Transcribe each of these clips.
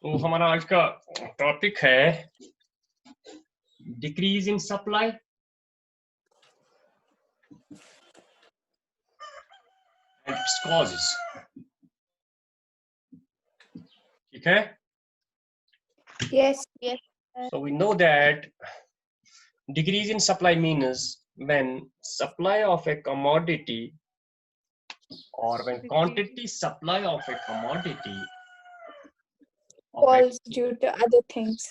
तो हमारा आज का टॉपिक है decrease in supply and it's causes. ठीक है? Yes. So we know that decrease in supply means when supply of a commodity or when quantity supply of a commodity Falls due to other things.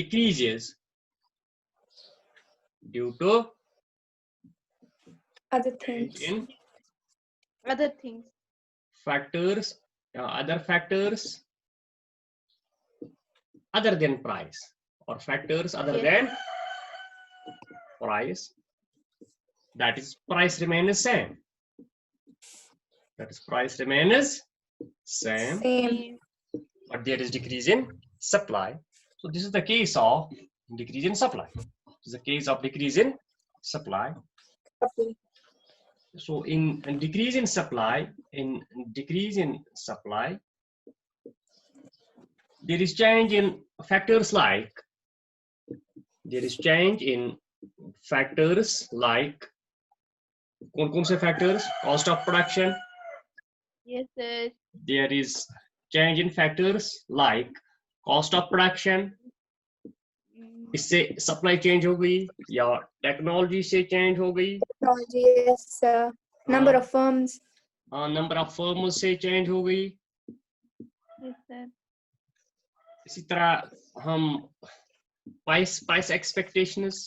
decreases due to Other change things. in Other things. factors, other factors other than price or factors other Yes. than price. That is, price remain the same. That is, price remains same, Same. but there is decrease in supply. So this is the case of decrease in supply. This is the case of decrease in supply. So in decrease in supply, there is change in factors like कौन से factors? Cost of production. Yes, sir. There is change in factors like cost of production. इससे supply change हो गई या technology से change हो गई, Technology. Yes. Number of firms. Number of firm से चेंज हो गई। Yes, sir. इसी तरह हम price expectations,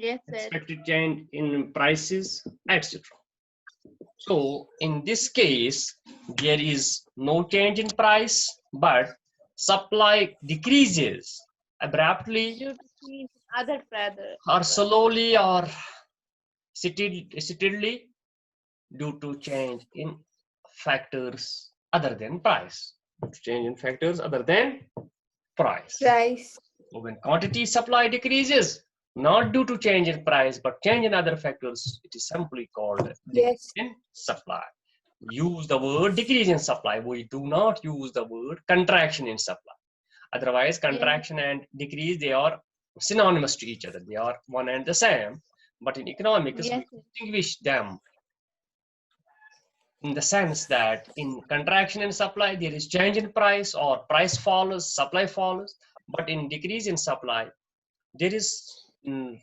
Yes, sir. expected change in prices, etc. So in this case there is no change in price, but supply decreases abruptly Due to change in other factors. or slowly or steadily due to change in factors other than price. Change in factors other than price. Price. So when quantity supply decreases, not due to change in price, but change in other factors, it is simply called decrease Yes. in supply. Use the word decrease in supply. We do not use the word contraction in supply. Otherwise, contraction and decrease, they are synonymous to each other. They are one and the same. But in economics, Yes. we distinguish them in the sense that in contraction in supply, there is change in price or price follows, supply follows. But in decrease in supply, there is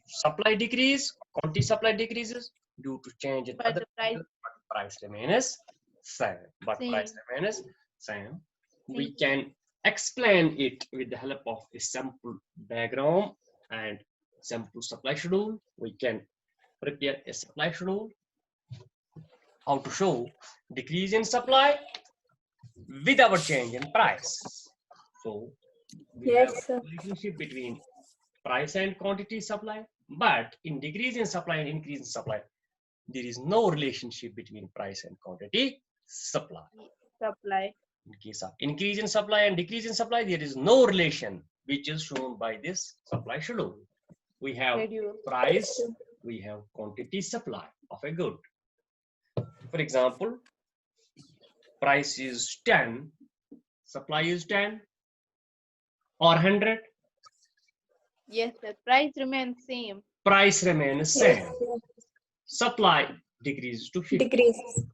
supply decrease, quantity supply decreases due to change in But other the price. factors, but price remains same. But Same. price remains same. We can explain it with the help of a simple diagram and simple supply schedule. We can prepare a supply schedule how to show decrease in supply without change in price. So we have Yes, a relationship between price and quantity supply, but in decrease in supply and increase in supply, there is no relationship between price and quantity supply. Supply. In case of increase in supply and decrease in supply, there is no relation, which is shown by this supply schedule. We have Schedule. price, we have quantity supply of a good. For example, price is 10, supply is 10 or 100, Yes, the price remains same. price remains same. Yes. Supply decreases to 50. Decreases.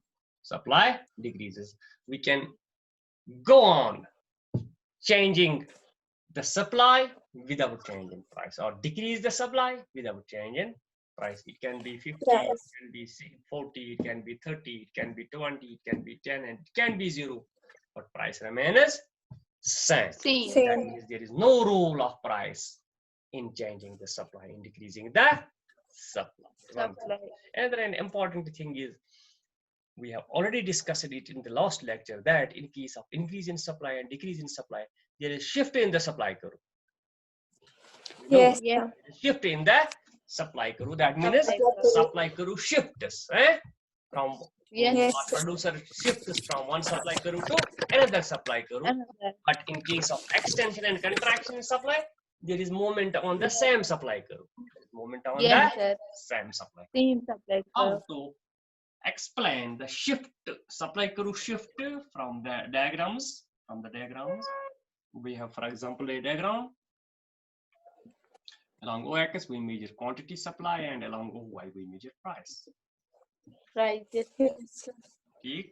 Supply decreases. We can go on changing the supply without changing price, or decrease the supply without changing price. It can be 50, Yes. it can be 40, it can be 30, it can be 20, it can be 10, and it can be 0. But price remains same. Same. Same. That means there is no role of price in changing the supply, in decreasing the supply. Supply. Another important thing is, we have already discussed it in the last lecture, that in case of increase in supply and decrease in supply, there is shift in the supply curve. Yes. Yeah. Shift in the supply curve. That means Supply curve. supply curve shifts from Yes. one producer shifts from one supply curve to another supply curve. Another. But in case of extension and contraction in supply, there is movement on the same supply curve. Movement on Yes, the sir. same supply. Same supply How curve. to explain the shift, supply curve shift from the diagrams? from the diagrams. We have, for example, a diagram. Along O-axis, we measure quantity supply, and along OY, we measure price. Price. Yes. Yes, sir. Okay.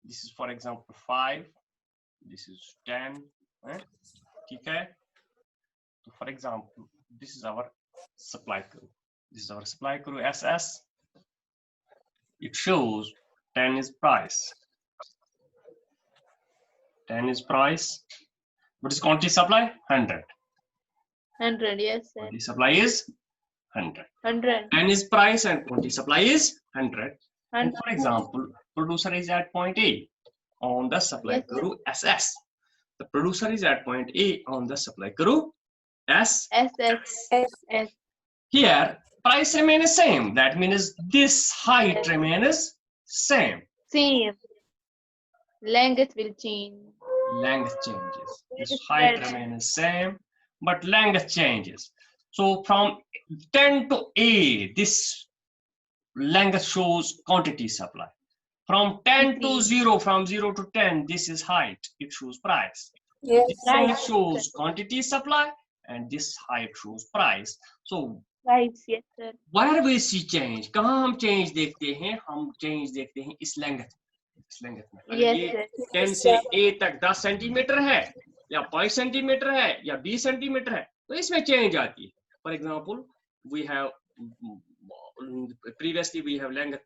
This is, for example, 5. This is 10. Okay. So, for example, this is our supply curve. This is our supply curve SS. It shows 10 is price. 10 is price. What is quantity supply? 100. 100. Yes, sir. Quantity supply is 100. 100. 10 is price and quantity supply is 100. And 100. for example, producer is at point A on the supply Yes, sir. curve SS. The producer is at point A on the supply curve S. SS. S. S. Here, price remains same. That means this height remains same. Same. Length will change. Length changes. This Yes, height sir. remains same, but length changes. So from 10 to A, this length shows quantity supply. From 10 to 0, from 0 to 10, this is height. It shows price. Yes, This sir. height shows quantity supply, and this height shows price. So Price. Yes, sir. where we see change? कहाँ हम change देखते हैं? हम change देखते हैं इस length में. अगर Yes, ये sir. 10 से A तक 10 सेंटीमीटर है, या 5 सेंटीमीटर है, या 20 सेंटीमीटर है, तो इसमें change आती है. For example, we have previously we have length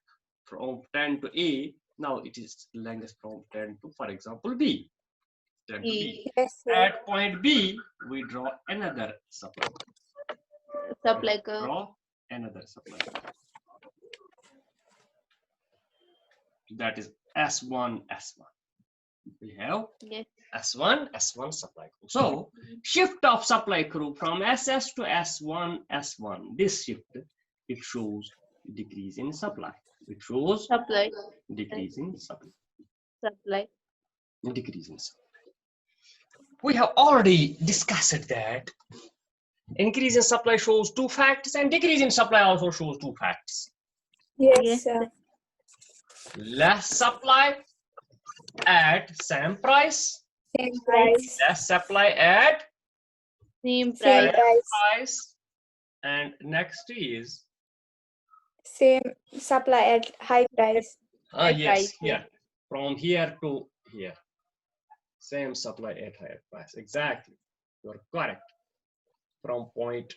from 10 to A. Now it is length from 10 to, for example, B. 10 to B. Yes, sir. At point B, we draw another supply. Supply curve. Draw another supply. That is S1, S1. We have Yes. S1, S1 supply curve. So, shift of supply curve from SS to S1, S1. This shift, it shows decrease in supply. It shows Supply. decrease in supply. Supply. Decrease in supply. We have already discussed that increase in supply shows two facts and decrease in supply also shows two facts. Yes, Yes, sir. Less supply at same price, Same price. less supply at Same Same price. price. price, and next is Same supply at high price. High yes, price, here from here to here, same supply at higher price. Exactly, you're correct. From point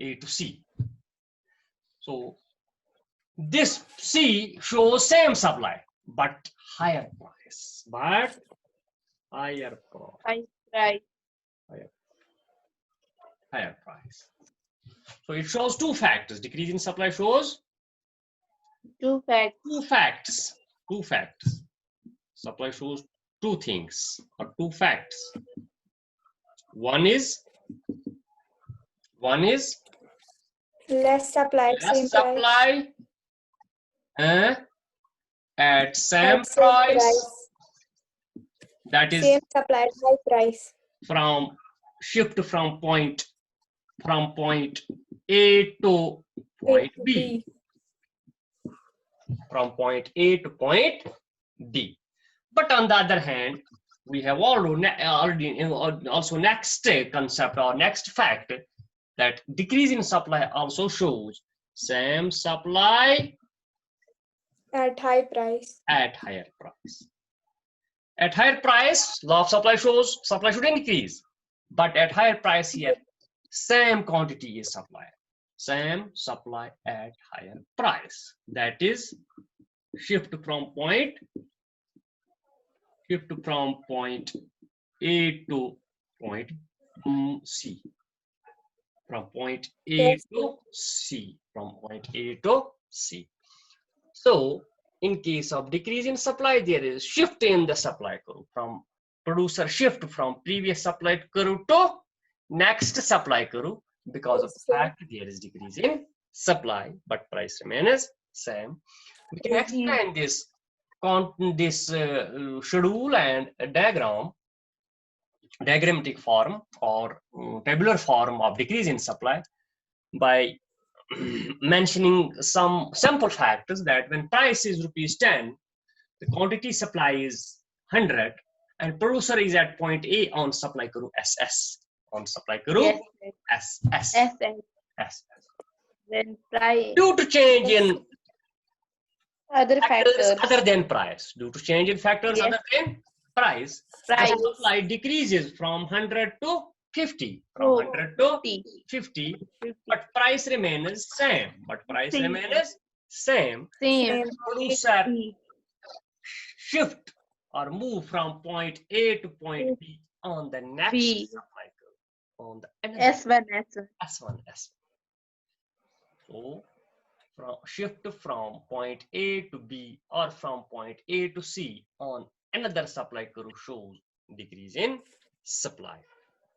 A to C. So this C shows same supply but higher price. But higher price. High price. Higher price. So it shows two factors. Decrease in supply shows Two facts. two facts. Two facts. Supply shows two things or two facts. One is Less supply at same less price. supply at same At same price. That is Same supply at high price. from shift from point A to point B. From point A to point D. But on the other hand, we have already also next concept or next fact that decrease in supply also shows same supply At high price. at higher price. At higher price, law of supply shows supply should increase, but at higher price here, same quantity is supplied. Same supply at higher price. That is shift from point A to point C. From point A Yes. to C. From point A to C. So in case of decrease in supply, there is shift in the supply curve from producer shift from previous supply curve to next supply curve because of the fact there is decrease in supply, but price remains same. We can explain this schedule and a diagrammatic form or tabular form of decrease in supply by mentioning some sample factors that when price is rupees 10, the quantity supply is 100 and producer is at point A on supply karo SS. On supply karo Yes, SS. SS. Then price. Due to change in Other factors factors. other than price. Due to change in factors Yes. other than price, the Price. supply decreases from 100 to 50. From 100 to 50, but price remains same. But price Same. remains same. Same. Producer shift or move from point A to point B on the next B. supply curve. On the another S1, S1. S1, S1. So shift from point A to B or from point A to C on another supply curve shows decrease in supply.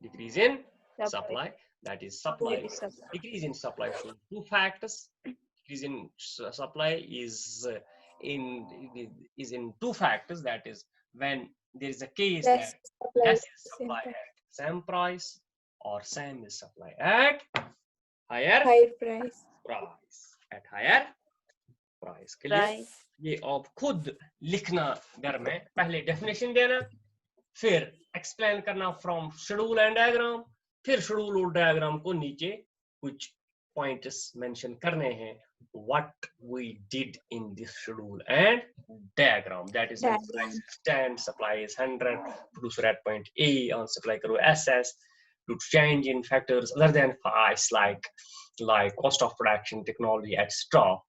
Decrease in supply, that is supply. Decrease in supply shows two factors. Decrease in supply is in two factors. That is when there is a case that less is supply at same price or same is supply at higher price. at higher price. Clear? ये आप खुद लिखना घर में, पहले definition देना, फिर explain करना फ्रॉम शेड्यूल एंड डायग्राम, फिर शेड्यूल और डायग्राम को नीचे कुछ पॉइंट्स मेंशन करने हैं what we did in this schedule and diagram. That is when price is 10, supply is 100, producer at point A on supply karo SS. To change in factors other than price like cost of production, technology, etc.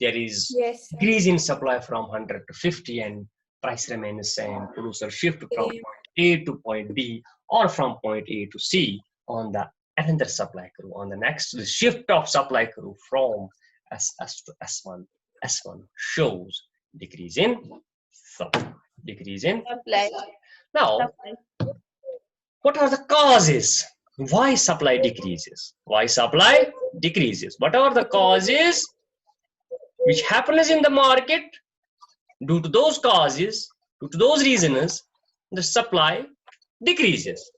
There is decrease in supply from 100 to 50 and price remains same. Producer shift from point A to point B or from point A to C on the another supply curve. On the next, the shift of supply curve from SS to S1. S1 shows decrease in supply. Decrease in supply. Now, what are the causes? Why supply decreases? Why supply decreases? What are the causes which happens in the market? Due to those causes, due to those reasons, the supply decreases.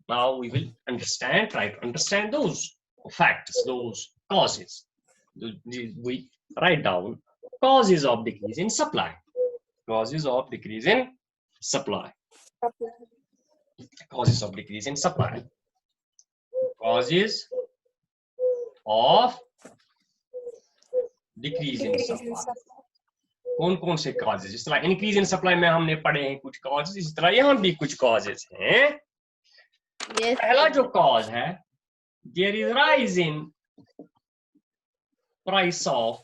Now we will try to understand those factors, those causes. We write down causes of decrease in supply. Causes of decrease in supply. Causes of decrease in supply. Causes of decrease in supply. कौन-कौन से causes? जिस तरह increase in supply में हमने पढ़े हैं कुछ causes, इस तरह यहाँ भी कुछ causes हैं. पहला जो cause है, there is rise in price of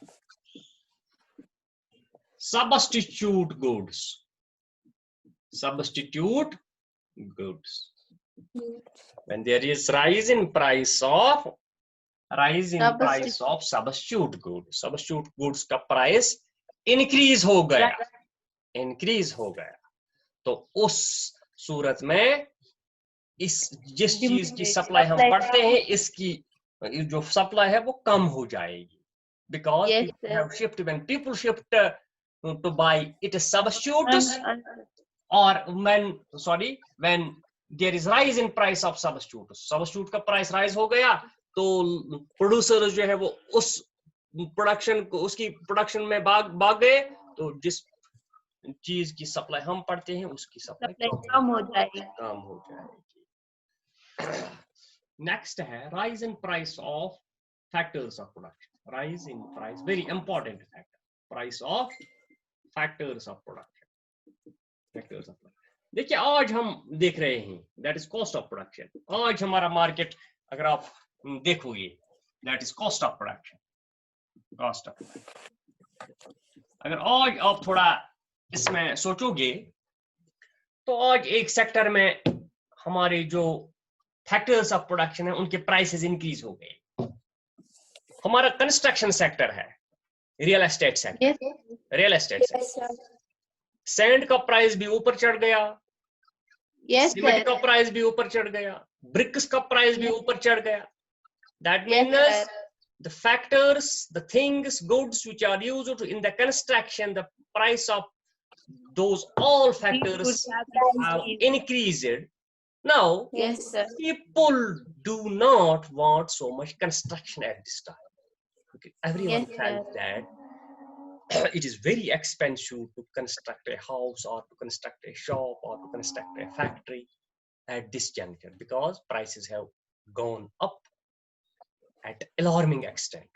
substitute goods. Substitute goods. When there is rise in price of substitute goods. Substitute goods का price increase हो गया. तो उस सूरत में जिस चीज की सप्लाई हम पढ़ते हैं इसकी जो सप्लाई है वो कम हो जाएगी. Because people have shifted, when people shift to buy it is substitutes or when there is rise in price of substitute का price rise हो गया तो producer जो है वो उस production को उसकी production में भाग गए तो जिस चीज की सप्लाई हम पढ़ते हैं उसकी सप्लाई कम हो जाएगी. Next है rise in price of factors of production. Rise in price, very important factor. Price of factors of production. Factors of production. देखिए आज हम देख रहे हैं that is cost of production. आज हमारा मार्केट अगर आप देखोगे that is cost of production. Cost of production. अगर आज आप थोड़ा इसमें सोचोगे तो आज एक सेक्टर में हमारे जो फैक्टर्स ऑफ प्रोडक्शन है उनके प्राइसेस इंक्रीज हो गए. हमारा कंस्ट्रक्शन सेक्टर है, रियल एस्टेट सेक्टर. सैंड का प्राइस भी ऊपर चढ़ गया, सीमेंट का प्राइस भी ऊपर चढ़ गया, ब्रिक्स का प्राइस भी ऊपर चढ़ गया. That means the factors, the things, goods which are used in the construction, the price of those all factors have increased. Now, people do not want so much construction at this time. Okay. Everyone felt that it is very expensive to construct a house or to construct a shop or to construct a factory at this juncture because prices have gone up at alarming extent.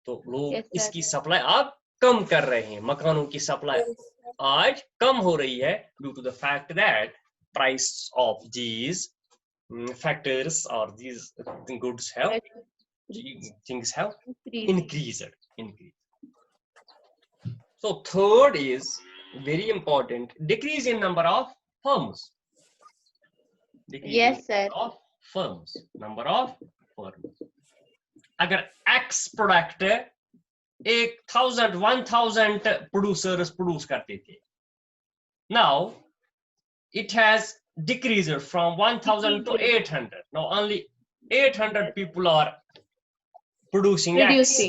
तो लोग Yes, sir. इसकी supply आप कम कर रहे हैं, मकानों की supply आज कम हो रही है due to the fact that price of these factors or these goods have things have increased. So third is very important, decrease in number of firms. Yes, sir. Number of firms. अगर X product 1000 producers produce करते थे, now it has decreased from 1000 to 800. Now only 800 people are producing X.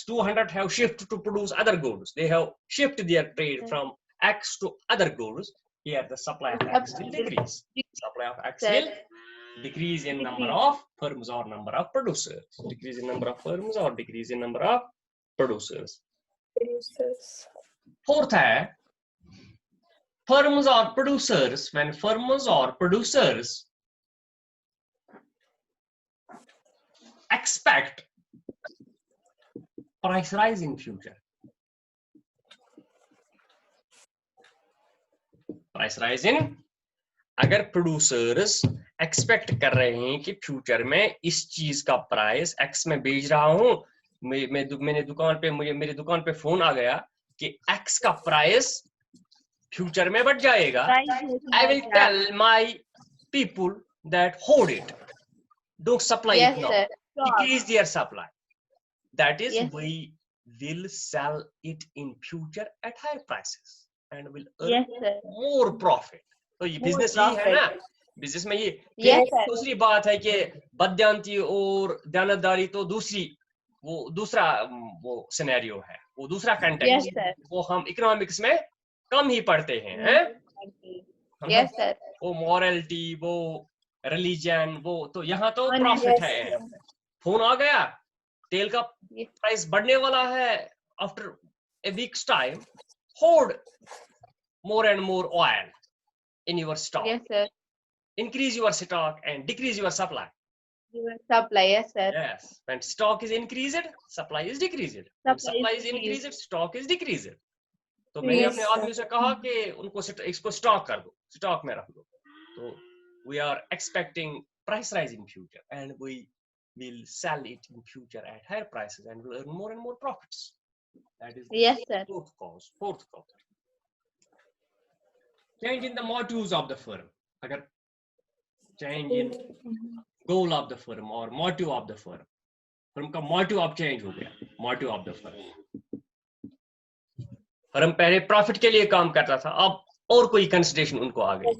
200 have shifted to produce other goods. They have shifted their trade from X to other goods. Here the supply of X will decrease. Supply of X will decrease in number of firms or number of producers. Decrease in number of firms or decrease in number of producers. Fourth है firms or producers. When firms or producers expect price rise in future. Price rise in, अगर producers expect कर रहे हैं कि future में इस चीज का price X में बेच रहा हूं, मैंने दुकान पे मेरे दुकान पे फोन आ गया कि X का price future में बढ़ जाएगा. I will tell my people that hold it, don't supply it now, decrease their supply. That is, we will sell it in future at higher prices and will earn more profit. तो ये business ही है ना, business में ये. दूसरी बात है कि बदयांती और दयानतदारी तो दूसरा सिनेरियो है, वो दूसरा कंटेक्स्ट, वो हम इकोनॉमिक्स में कम ही पढ़ते हैं. वो मॉरलिटी, वो रिलीजन, वो तो यहाँ तो प्रॉफिट है. फोन आ गया, तेल का प्राइस बढ़ने वाला है, after a week's time, hold more and more oil in your stock. Yes, sir. Increase your stock and decrease your supply. Yes, sir. Yes. When stock is increased, supply is decreased. When supply is increased, stock is decreased. तो मैंने अपने आदमी से कहा कि उनको इसको stock कर दो, स्टॉक में रख दो. तो we are expecting price rise in future and we will sell it in future at higher prices and will earn more and more profits. That is the fourth cause. Change in the motives of the firm. अगर change in goal of the firm or motive of the firm. firm का motive अब change हो गया. Motive of the firm. firm पहले profit के लिए काम करता था, अब और कोई consideration उनको आ गई.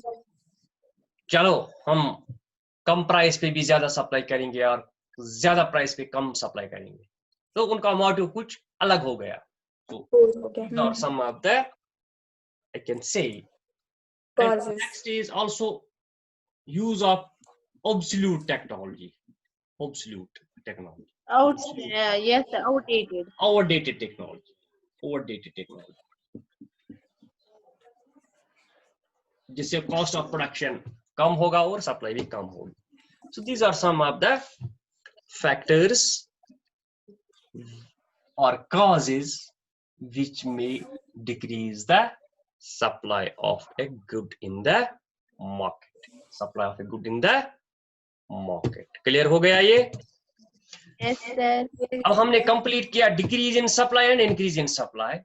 चलो हम कम प्राइस पे भी ज्यादा सप्लाई करेंगे और ज्यादा प्राइस पे कम सप्लाई करेंगे. तो उनका मोटिव कुछ अलग हो गया. तो और some of the I can say. And next is also use of obsolete technology. Outdated technology. जिससे cost of production कम होगा और supply भी कम होगी. So these are some of the factors or causes which may decrease the supply of a good in the market. Supply of a good in the market. Clear हो गया ये? Yes, sir. अब हमने complete किया decrease in supply and increase in supply.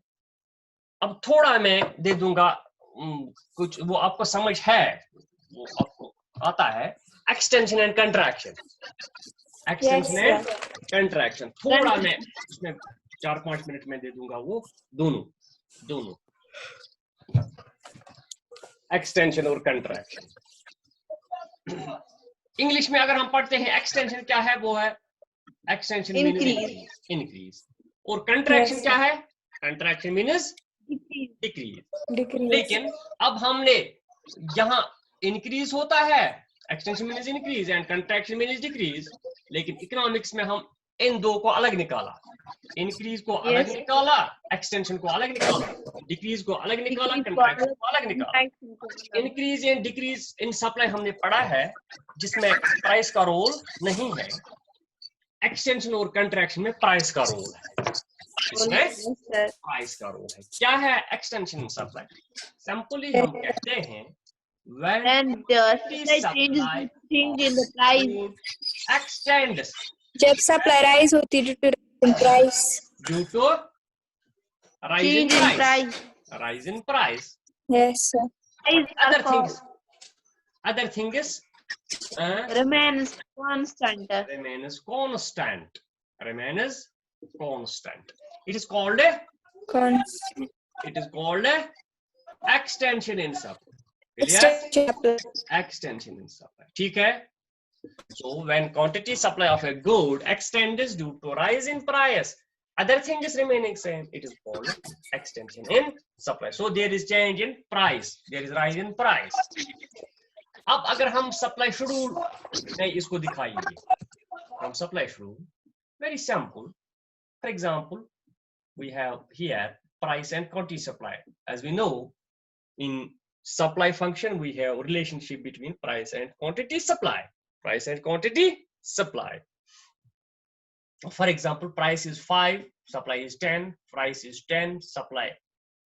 अब थोड़ा मैं दे दूंगा कुछ, वो आपको समझ है, वो आपको आता है. Extension and contraction. Extension and contraction. थोड़ा मैं उसमें 4-5 मिनट में दे दूंगा वो दोनों. Extension और contraction. इंग्लिश में अगर हम पढ़ते हैं एक्सटेंशन क्या है, वो है एक्सटेंशन मीन्स इंक्रीज, और कंट्रैक्शन क्या है, कंट्रैक्शन मीन्स डिक्रीज. लेकिन अब हमने यहाँ इंक्रीज होता है, extension means increase and contraction means decrease, लेकिन इकोनॉमिक्स में हम इन दो को अलग निकाला, इंक्रीज को अलग Yes. निकाला, एक्सटेंशन को अलग निकाला, डिक्रीज को अलग निकाला, Decrease को कंट्रैक्शन को अलग निकाला। contraction को अलग। Increase and decrease in supply हमने पढ़ा है, जिसमें प्राइस का रोल नहीं है। एक्सटेंशन और कंट्रैक्शन में प्राइस का रोल है, इसमें Yes, sir. प्राइस का रोल है। क्या है एक्सटेंशन इन सप्लाई? सिंपली हम कहते हैं when And the quantity supply changes supply the change in the price. extends जब सप्लाई राइज होती है due to price. due to rise in Change in price. price. Rise in price. Yes sir. Price Other also thing is remains constant. remains constant. Remains constant. It is called a extension in supply. Clear? Extension in supply. ठीक है? So when quantity supply of a good extends due to rise in price, other thing is remaining same. It is called extension in supply. So there is change in price. There is rise in price. अब अगर हम supply schedule में इसको दिखाएंगे, हम supply schedule very simple. For example, we have here price and quantity supply. As we know, in supply function we have a relationship between price and quantity supply. Price and quantity supply. For example, price is 5, supply is 10, price is 10, supply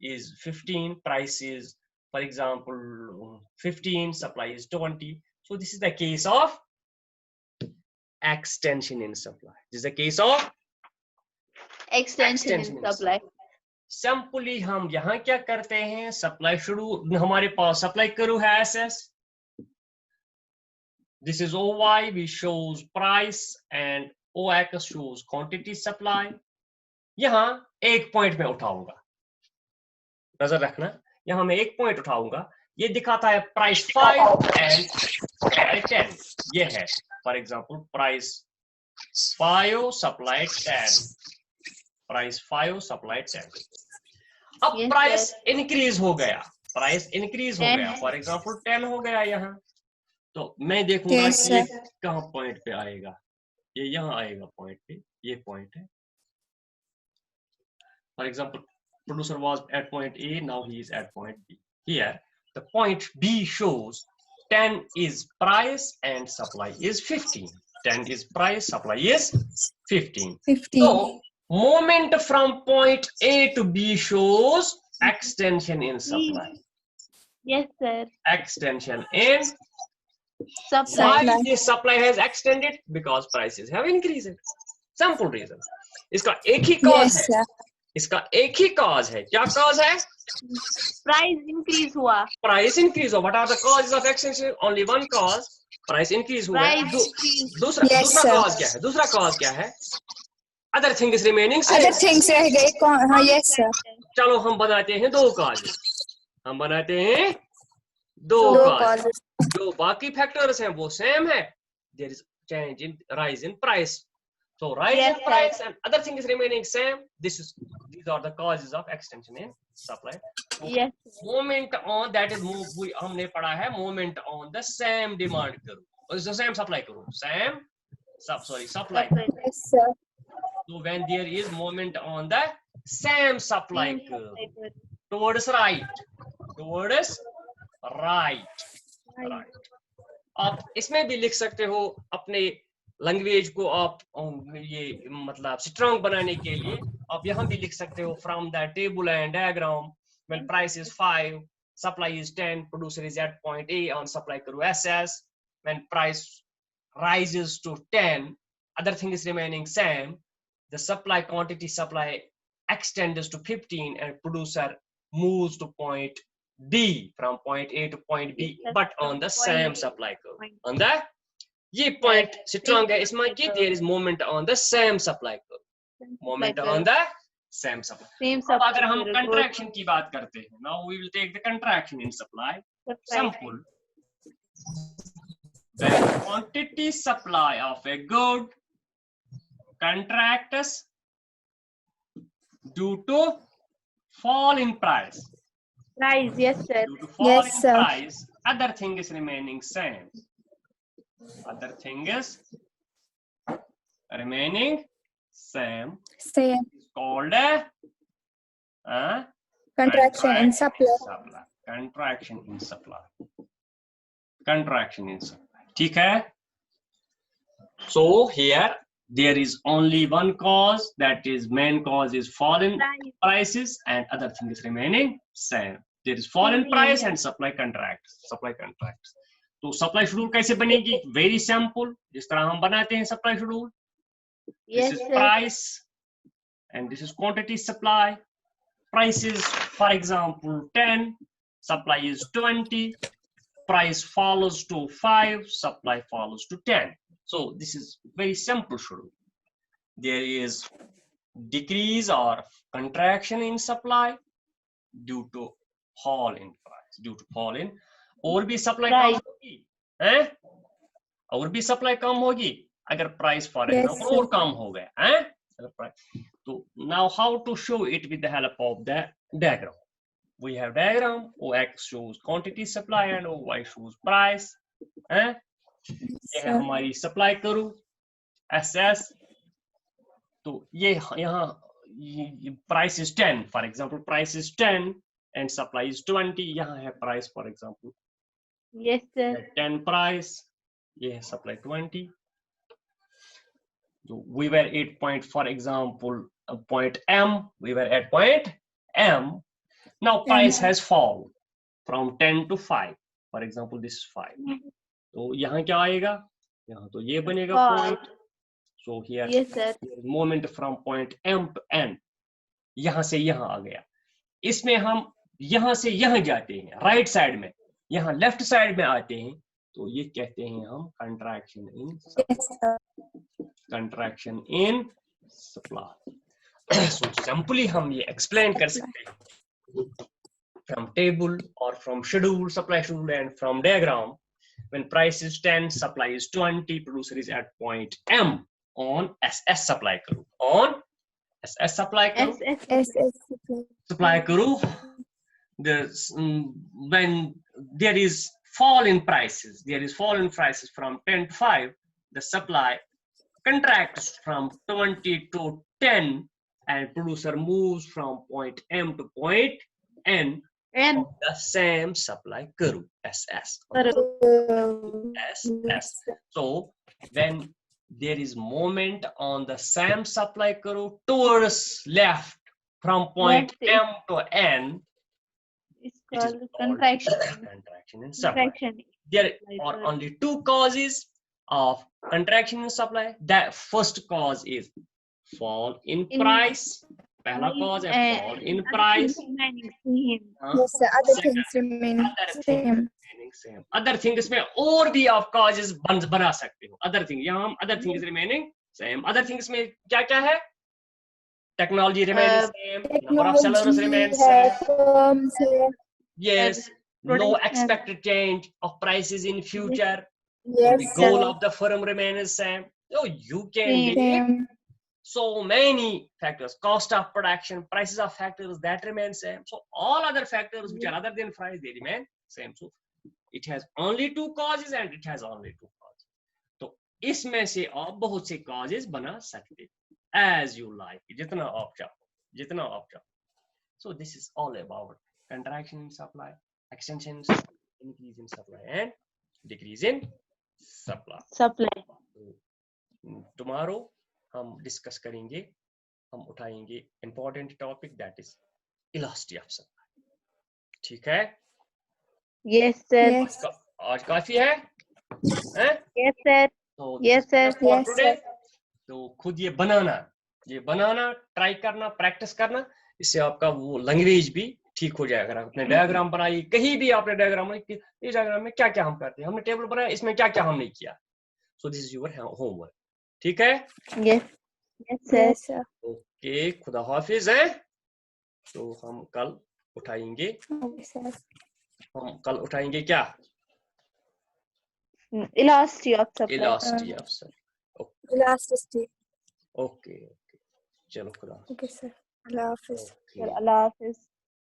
is 15, price is, for example, 15, supply is 20. So this is the case of extension in supply. This is the case of Extension in supply. Simply हम यहाँ क्या करते हैं, supply schedule, हमारे पास supply curve है SS. This is OY, we shows price and OX shows quantity supply. यहाँ एक point में उठाऊंगा, नजर रखना, यहाँ मैं एक पॉइंट उठाऊंगा, ये दिखाता है प्राइस 5 एंड सप्लाई 10. ये है for example price 5 supply 10, price 5 supply 10. अब प्राइस इंक्रीज हो गया, प्राइस इंक्रीज हो गया, फॉर एग्जांपल 10 हो गया यहाँ, तो मैं देखूंगा कि ये कहाँ पॉइंट पे आएगा, ये यहाँ आएगा पॉइंट पे, ये पॉइंट है. For example, producer was at point A, now he is at point B. Here, the point B shows 10 is price and supply is 15. 10 is price, supply is 15. So, moment from point A to B shows extension in supply. Yes, sir. Extension in Supply. Why this supply has extended? Because prices have increased. Simple reason. इसका एक ही cause है. इसका एक ही cause है. क्या cause है? Price increase हुआ. Price increase हुआ. What are the causes of extension? Only one cause. Price increase हुआ. दूसरा cause क्या है? दूसरा cause क्या है? Other things remaining same. Other things रह गए कौन? हाँ, yes sir. चलो हम बनाते हैं दो causes. हम बनाते हैं दो causes. जो बाकी factors हैं वो same है. There is change in rise in price. So rise in price and other things remaining same. These are the causes of extension in supply. Yes. Moment on that is हमने पढ़ा है moment on the same demand curve. Or the same supply curve. Supply. Yes sir. So when there is moment on the same supply curve towards right. आप इसमें भी लिख सकते हो अपने लैंग्वेज को, आप ये मतलब स्ट्रांग बनाने के लिए आप यहाँ भी लिख सकते हो from the table and diagram. When price is 5, supply is 10, producer is at point A on supply curve SS. When price rises to 10, other thing is remaining same. The supply quantity supply extends to 15 and producer moves to point D, from point A to point B, but on the same supply curve. On the ये point strong है इसमें कि there is moment on the same supply curve. Moment on the same supply. अब अगर हम contraction की बात करते हैं, now we will take the contraction in supply. Simple. The quantity supply of a good contracts due to fall in price. Price, yes sir. Due to fall in price, other thing is remaining same. Other thing is remaining same Same. is called a Contraction in supply. contraction in supply. Contraction in supply. ठीक है? So here there is only one cause, that is main cause is fallen prices and other things remaining same. There is fallen price and supply contracts. तो supply schedule कैसे बनेगी? Very simple. जिस तरह हम बनाते हैं supply schedule. This is price and this is quantity supply. Price is, for example, 10, supply is 20, price follows to 5, supply follows to 10. So this is very simple schedule. There is decrease or contraction in supply due to fall in price, और भी supply कम होगी, हैं? और भी supply कम होगी अगर price for example और कम हो गया, हैं? So now how to show it with the help of the diagram? We have diagram. Ox shows quantity supply and Oy shows price. हैं? ये है हमारी supply curve SS. तो ये यहाँ price is 10, for example, price is 10 and supply is 20. यहाँ है price, for example. Yes, sir. 10 price. ये है supply 20. So we were at point, for example, point M. We were at point M. Now price has fallen from 10 to 5. For example, this is 5. तो यहाँ क्या आएगा? यहाँ तो ये बनेगा point. So here, yes, sir. Moment from point M to N. यहाँ से यहाँ आ गया. इसमें हम यहाँ से यहाँ जाते हैं, right side में. यहाँ left side में आते हैं. तो ये कहते हैं हम contraction in supply. Contraction in supply. So simply हम ये explain कर सकते हैं from table or from schedule, supply schedule, and from diagram. When price is 10, supply is 20, producer is at point M on SS supply curve. On SS supply curve. Supply curve. When there is fall in prices, from 10 to 5, the supply contracts from 20 to 10 and producer moves from point M to point N on the same supply curve, SS. SS. So when there is moment on the same supply curve towards left from point M to N, it's called contraction. Contraction in supply. There are only two causes of contraction in supply. The first cause is fall in price. पहला cause है fall in price. Yes, sir. Other things remain same. Other things में और भी आप causes बना सकते हो. Other things यहाँ हम other things remaining same. Other things में क्या क्या है? Technology remains same. Number of sellers remains same. Yes. No expected change of prices in future. Yes, The goal of the firm remains same. So you can same. so many factors, cost of production, prices of factors that remain same. So all other factors which are other than price, they remain same. So it has only two causes and it has only two causes. तो इसमें से आप बहुत से causes बना सकते as you like, जितना आप चाहो. So this is all about contraction in supply, extension in supply, increase in supply and decrease in supply. Tomorrow हम डिस्कस करेंगे, हम उठाएंगे important topic, that is elasticity of supply. ठीक है? Yes, sir. आज काफी है? Yes, sir. So yes, sir. For today. तो खुद ये बनाना, ट्राई करना, प्रैक्टिस करना, इससे आपका वो लैंग्वेज भी ठीक हो जाएगा. अगर आपने डायग्राम बनाई, कहीं भी आपने डायग्राम बनाई, इस डायग्राम में क्या क्या हम करते हैं, हमने टेबल बनाया, इसमें क्या क्या हमने किया. So this is your homework. ठीक है? Yes, sir. ओके, खुदा हाफिज है. तो हम कल उठाएंगे क्या? Elasticity of supply. Elasticity. Okay, चलो खुदा. Okay, sir. Allah Hafiz. Allah Hafiz.